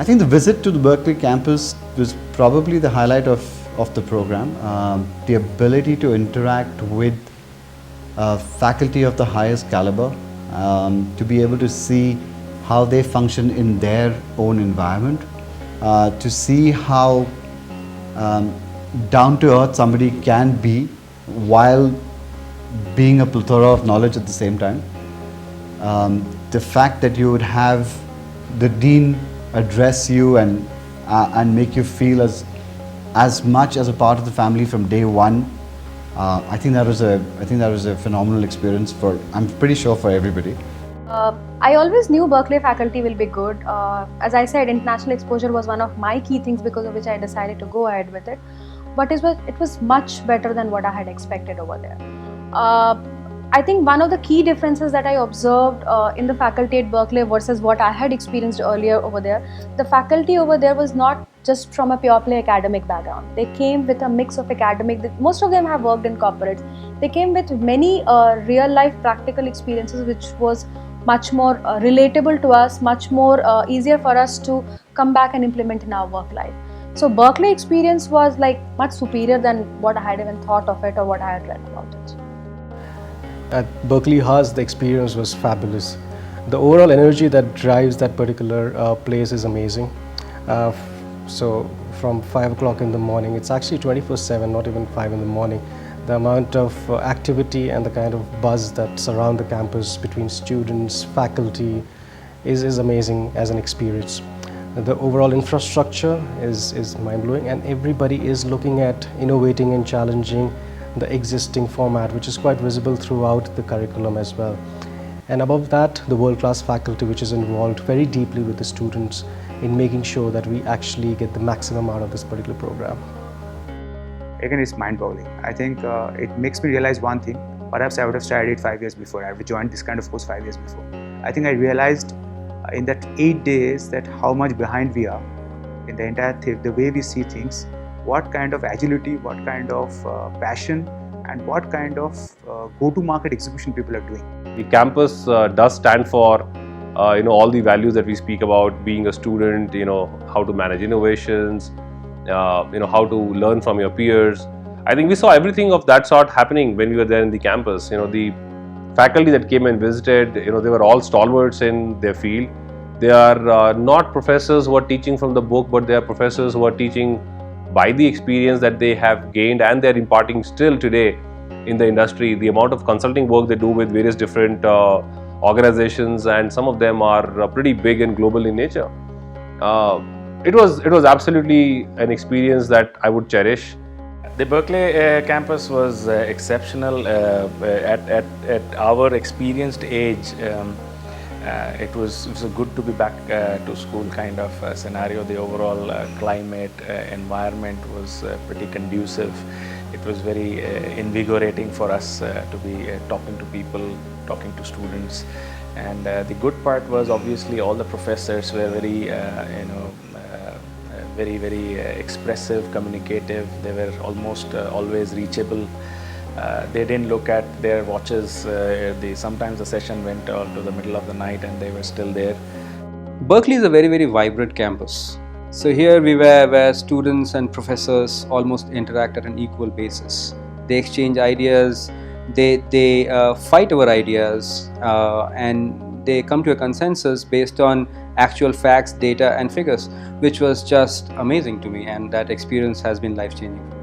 I think the visit to the Berkeley campus was probably the highlight of the program. The ability to interact with faculty of the highest caliber, to be able to see how they function in their own environment, to see how down to earth somebody can be while being a plethora of knowledge at the same time. The fact that you would have the dean address you and make you feel as much as a part of the family from day one, I think that was a phenomenal experience I'm pretty sure for everybody. I always knew Berkeley faculty will be good. As I said, international exposure was one of my key things because of which I decided to go ahead with it. But it was much better than what I had expected over there. I think one of the key differences that I observed in the faculty at Berkeley versus what I had experienced earlier over there, the faculty over there was not just from a pure play academic background. They came with a mix of academic, most of them have worked in corporates. They came with many real life practical experiences, which was much more relatable to us, much more easier for us to come back and implement in our work life. So Berkeley experience was like much superior than what I had even thought of it or what I had read about it. At Berkeley House, the experience was fabulous. The overall energy that drives that particular place is amazing. So from 5 o'clock in the morning, it's actually 24/7, not even 5 in the morning. The amount of activity and the kind of buzz that surround the campus between students, faculty is amazing as an experience. The overall infrastructure is mind-blowing, and everybody is looking at innovating and challenging the existing format, which is quite visible throughout the curriculum as well. And above that, the world-class faculty, which is involved very deeply with the students in making sure that we actually get the maximum out of this particular program. Again, it's mind-boggling. I think it makes me realize one thing. Perhaps I would have studied it 5 years before. I would have joined this kind of course 5 years before. I think I realized in that 8 days that how much behind we are in the entire thing, the way we see things, what kind of agility, what kind of passion, and what kind of go-to-market execution people are doing. The campus does stand for all the values that we speak about, being a student, how to manage innovations, how to learn from your peers. I think we saw everything of that sort happening when we were there in the campus. The faculty that came and visited, they were all stalwarts in their field. They are not professors who are teaching from the book, but they are professors who are teaching by the experience that they have gained, and they're imparting still today in the industry. The amount of consulting work they do with various different organizations, and some of them are pretty big and global in nature. It was absolutely an experience that I would cherish. The Berkeley campus was exceptional. At our experienced age, it was good to be back to school kind of scenario. The overall climate, environment was pretty conducive. It was very invigorating for us to be talking to people, talking to students. And the good part was obviously all the professors were very, very expressive, communicative. They were almost always reachable. They didn't look at their watches. Sometimes the session went to the middle of the night and they were still there. Berkeley is a very, very vibrant campus. So here we were where students and professors almost interact at an equal basis. They exchange ideas, they fight over ideas, and they come to a consensus based on actual facts, data and figures, which was just amazing to me, and that experience has been life-changing for me.